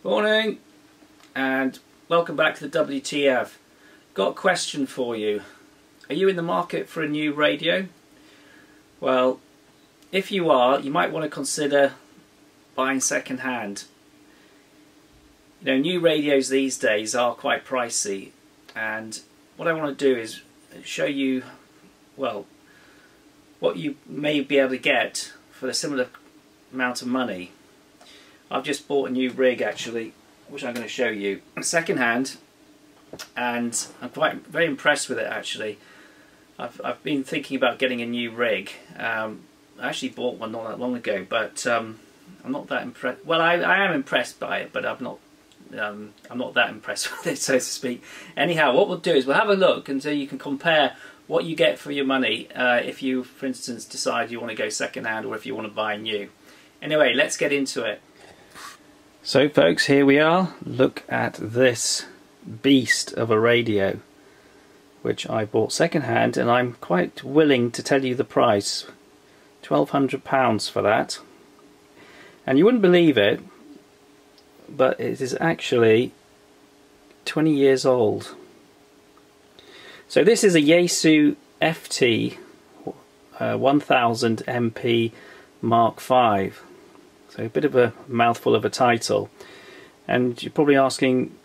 Morning and welcome back to the WTF. Got a question for you. Are you in the market for a new radio? Well, if you are, you might want to consider buying second hand. You know, new radios these days are quite pricey, and what I want to do is show you, well, what you may be able to get for a similar amount of money. I've just bought a new rig actually, which I'm going to show you second hand, and I'm very impressed with it actually. I've been thinking about getting a new rig. I actually bought one not that long ago, but I'm not that impressed. Well, I am impressed by it, but I'm not that impressed with it, so to speak. Anyhow, what we'll do is we'll have a look and so you can compare what you get for your money if you, for instance, decide you want to go second hand or if you want to buy new. Anyway, let's get into it. So folks, here we are. Look at this beast of a radio, which I bought second hand, and I'm quite willing to tell you the price. £1,200 for that. And you wouldn't believe it, but it is actually 20 years old. So this is a Yaesu FT 1000 MP Mark V. So a bit of a mouthful of a title. And you're probably asking,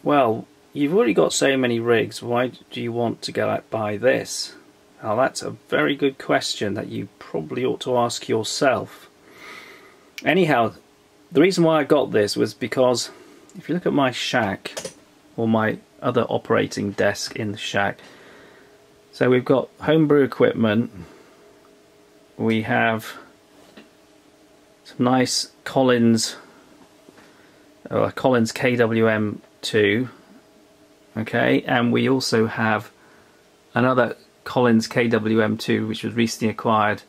well, you've already got so many rigs, why do you want to go out and buy this? Now that's a very good question that you probably ought to ask yourself. Anyhow, the reason why I got this was because if you look at my shack, or my other operating desk in the shack, so we've got homebrew equipment, we have some nice Collins KWM2, okay, and we also have another Collins KWM2 which was recently acquired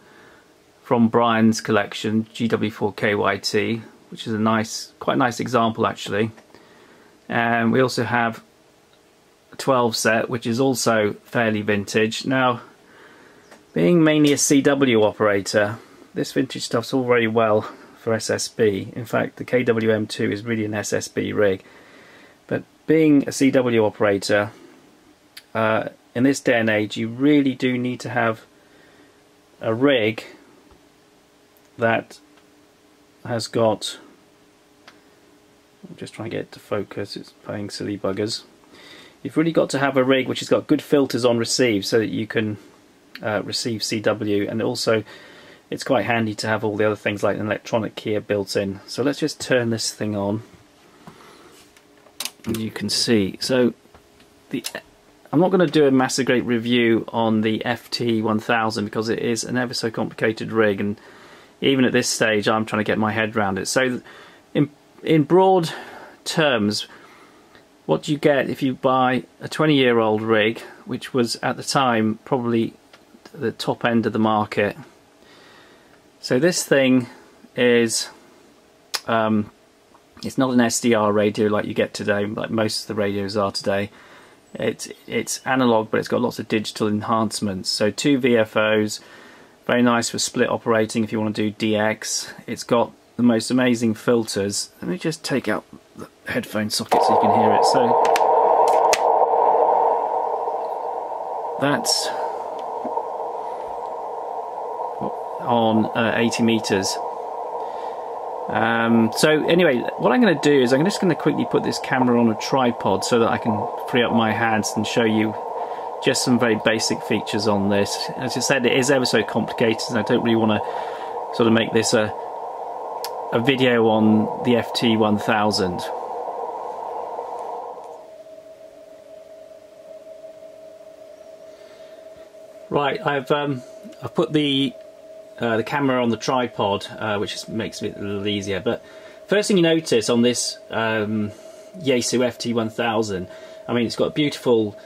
from Brian's collection, GW4KYT, which is a quite nice example actually. And we also have a 12 set, which is also fairly vintage. Now, being mainly a CW operator, this vintage stuff's all very well for SSB. In fact, the KWM2 is really an SSB rig. But being a CW operator, in this day and age, you really do need to have a rig that has got, I'm just trying to get it to focus, it's playing silly buggers. You've really got to have a rig which has got good filters on receive so that you can receive CW, and also it's quite handy to have all the other things like an electronic keyer built in. So let's just turn this thing on and you can see. So I'm not going to do a massive great review on the FT1000 because it is an ever so complicated rig, and even at this stage I'm trying to get my head around it. So in broad terms, what do you get if you buy a 20-year-old rig, which was at the time probably the top end of the market? So this thing is, it's not an SDR radio like you get today, like most of the radios are today. It's analog, but it's got lots of digital enhancements. So 2 VFOs, very nice for split operating if you want to do DX. It's got the most amazing filters. Let me just take out the headphone socket so you can hear it. So that's on 80 meters. So anyway, what I'm going to do is I'm just going to quickly put this camera on a tripod so that I can free up my hands and show you just some very basic features on this. As I said, it is ever so complicated, and I don't really want to sort of make this a video on the FT1000. Right, I've put the camera on the tripod, which makes it a little easier. But first thing you notice on this Yaesu FT1000, I mean, it's got a beautiful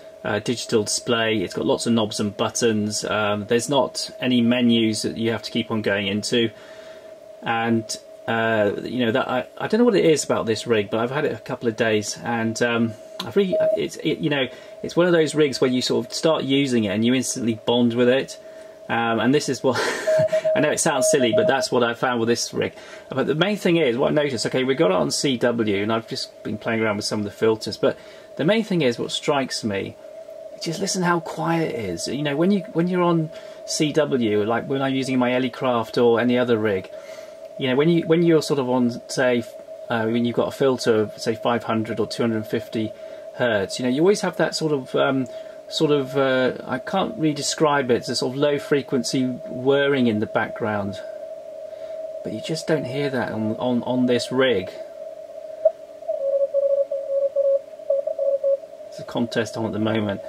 digital display. It's got lots of knobs and buttons. There's not any menus that you have to keep on going into, and you know, that I don't know what it is about this rig, but I've had it a couple of days, and you know, it's one of those rigs where you sort of start using it and you instantly bond with it. And this is what I know it sounds silly, but that's what I found with this rig. But the main thing is what I noticed. Okay, we got it on CW, and I've just been playing around with some of the filters. But the main thing is what strikes me. Just listen how quiet it is. You know, when you're on CW, like when I'm using my Ellicraft or any other rig, you know, when you're sort of on, say, when you've got a filter of say 500 or 250 hertz, you know, you always have that sort of I can't really describe it. It's a sort of low frequency whirring in the background, but you just don't hear that on this rig. It's a contest on at the moment.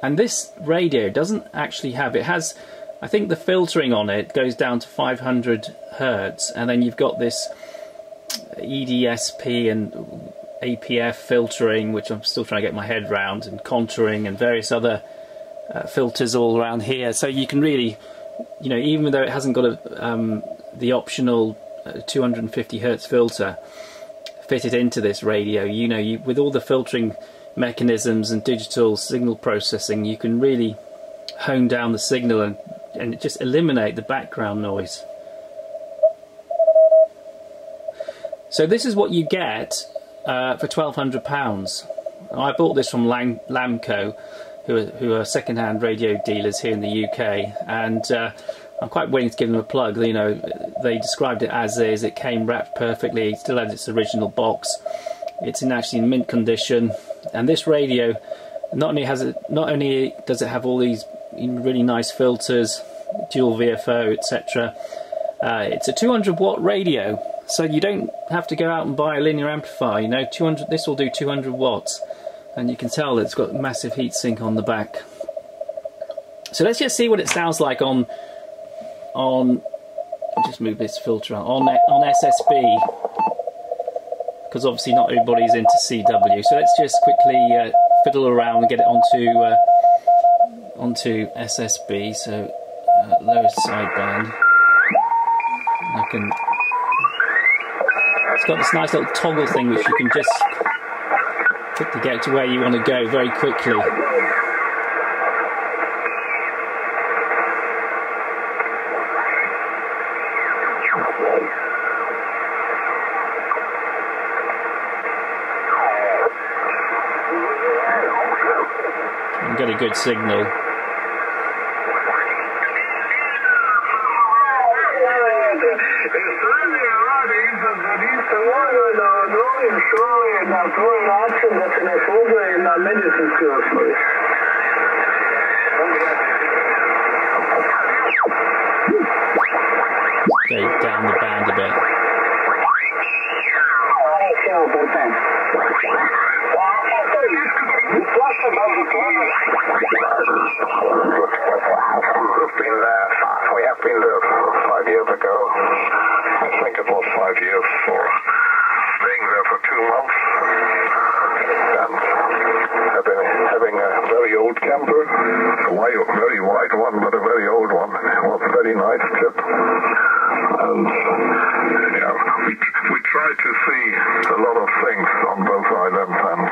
And this radio doesn't actually have, it has, I think the filtering on it goes down to 500 hertz, and then you've got this EDSP and APF filtering, which I'm still trying to get my head around, and contouring and various other filters all around here. So you can really, you know, even though it hasn't got the optional 250 hertz filter fitted into this radio, you know, with all the filtering mechanisms and digital signal processing, you can really hone down the signal and just eliminate the background noise. So this is what you get for £1,200. I bought this from Lamco, who are second-hand radio dealers here in the UK, and I'm quite willing to give them a plug. You know, they described it as is. It came wrapped perfectly. It still has its original box. It's actually in mint condition. And this radio not only does it have all these really nice filters, dual VFO, etc. It's a 200 watt radio, so you don't have to go out and buy a linear amplifier. You know, 200. This will do 200 watts, and you can tell that it's got a massive heatsink on the back. So let's just see what it sounds like on. I'll just move this filter on SSB. Because obviously not everybody's into CW, so let's just quickly fiddle around and get it onto SSB. So lowest sideband. It's got this nice little toggle thing which you can just quickly get to where you want to go very quickly. And get a good signal. Go down the band a bit. We have been there 5 years ago. I think it was 5 years for staying there for 2 months and having a very old camper, very wide one, but a very old one. It was a very nice trip. And yeah, we tried to see a lot of things on both islands, and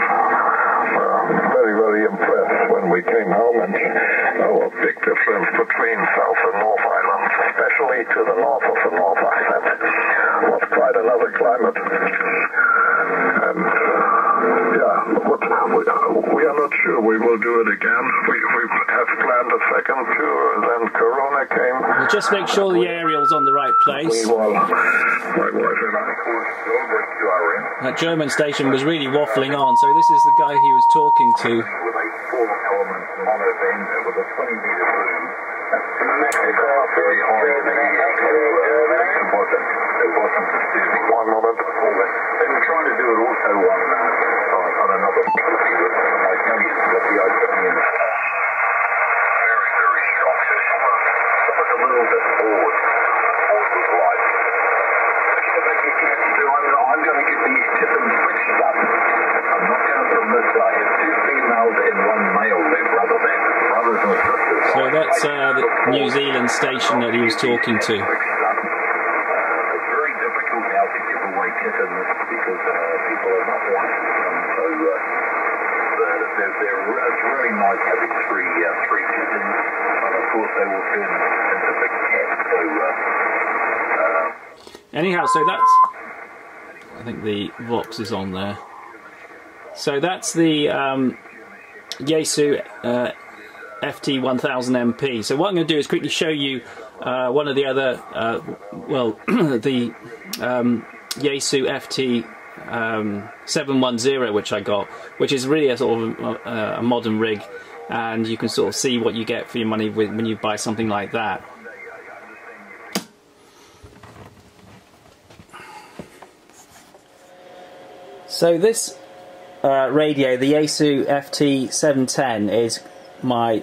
very, very impressed when we came home, and a big difference between South and North Island, especially to the north of the North Island. It was quite another climate. And yeah, we are not sure we will do it again. We have planned a second tour, then Corona came. We'll just make sure the aerial's on the right place. My wife and I went to our inn. That German station was really waffling on, so this is the guy he was talking to. With a 4-element monophone with a 20-meter boom. Mexico, very high in the it wasn't disturbing. 1 moment. They were trying to do it also on another facility with the Italian. Very, very strong system. I was a little bit bored with life. I'm going to get these tip and switch done. I'm not going to permit that I have 2 females and 1 male there rather than brothers and sisters. So that's the New Zealand station that he was talking to. It's very difficult now to give away kittens because people are not wanting them. So it's really nice having three kittens. course they will turn into big cats. So, anyhow, so that's, I think the Vox is on there. So that's the Yaesu FT1000MP. So what I'm going to do is quickly show you one of the other, well, the Yaesu FT710, which I got, which is really a sort of a modern rig, and you can sort of see what you get for your money when you buy something like that. So this radio, the Yaesu FT710, is my,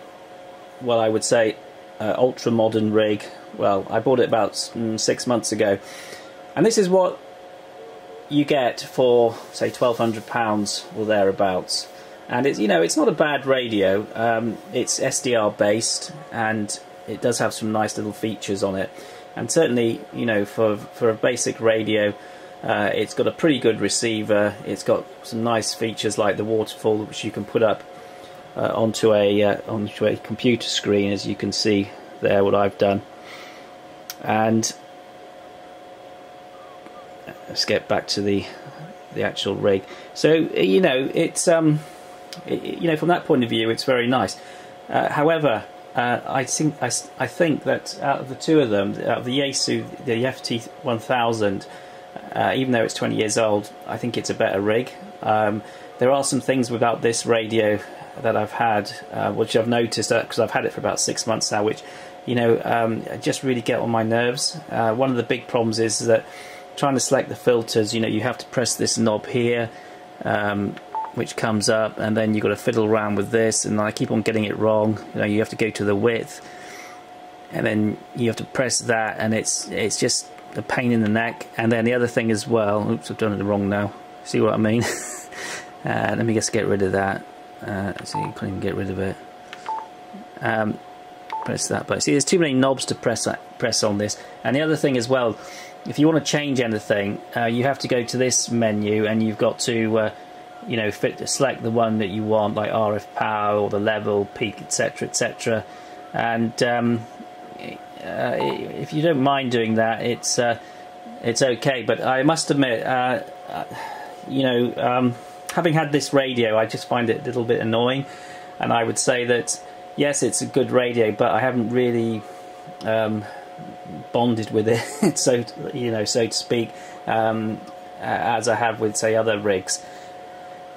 well, I would say ultra modern rig. Well, I bought it about 6 months ago, and this is what you get for, say, £1,200 or thereabouts. And it's, you know, it's not a bad radio. It's SDR based, and it does have some nice little features on it. And certainly, you know, for a basic radio, it's got a pretty good receiver. It's got some nice features like the waterfall, which you can put up onto a computer screen, as you can see there, what I've done. And let's get back to the actual rig. So, you know, it's you know, from that point of view, it's very nice. However, I think that out of the two of them, out of the Yaesu, the FT1000, even though it's 20 years old, I think it's a better rig. There are some things about this radio that I've had, which I've noticed, because I've had it for about 6 months now, which, you know, just really get on my nerves. One of the big problems is that trying to select the filters, you know, you have to press this knob here, which comes up, and then you've got to fiddle around with this, and I keep on getting it wrong. You know, you have to go to the width, and then you have to press that, and it's just a pain in the neck. And then the other thing as well, oops, I've done it wrong now, see what I mean? Let me just get rid of that. So you can't even get rid of it. Press that button. See, there's too many knobs to press on this. And the other thing as well, if you want to change anything, you have to go to this menu, and you've got to you know, select the one that you want, like RF power or the level, peak, etc, etc. And if you don't mind doing that, it's okay. But I must admit, you know, having had this radio, I just find it a little bit annoying, and I would say that yes, it's a good radio, but I haven't really bonded with it, so, you know, so to speak, as I have with, say, other rigs.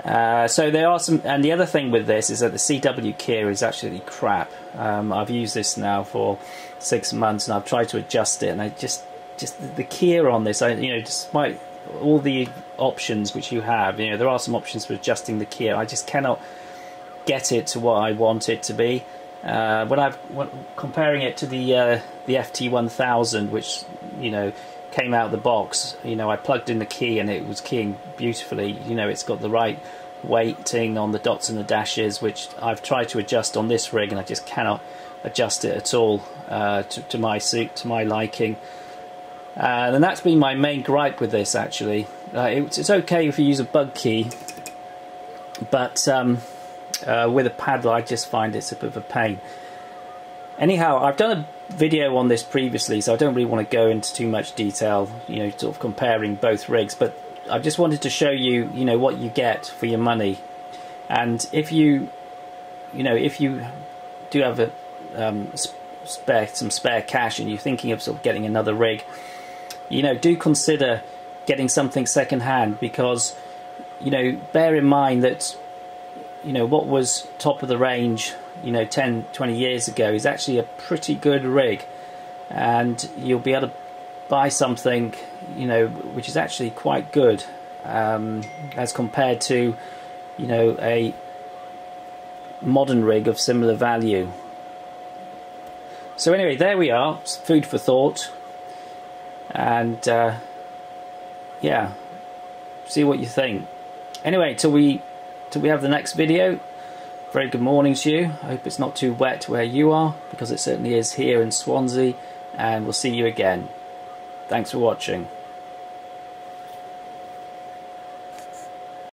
So there are some, and the other thing with this is that the CW keyer is actually crap. I've used this now for 6 months, and I've tried to adjust it, and I just the keyer on this, you know, despite all the options which you have, you know, there are some options for adjusting the keyer, I just cannot get it to what I want it to be. When comparing it to the FT1000, which, you know, came out of the box, you know, I plugged in the key and it was keying beautifully. You know, it's got the right weighting on the dots and the dashes, which I've tried to adjust on this rig, and I just cannot adjust it at all to my suit, to my liking. And that's been my main gripe with this, actually. It's okay if you use a bug key, but with a paddle, I just find it's a bit of a pain. Anyhow, I've done a video on this previously, so I don't really want to go into too much detail, you know, sort of comparing both rigs, but I just wanted to show you, you know, what you get for your money. And if you know, if you do have a some spare cash, and you're thinking of sort of getting another rig, you know, do consider getting something second hand, because, you know, bear in mind that, you know, what was top of the range, you know, 10-20 years ago is actually a pretty good rig, and you'll be able to buy something, you know, which is actually quite good, as compared to, you know, a modern rig of similar value. So anyway, there we are, food for thought, and yeah, see what you think. Anyway, till we have the next video, very good morning to you. I hope it's not too wet where you are, because it certainly is here in Swansea, and we'll see you again. Thanks for watching.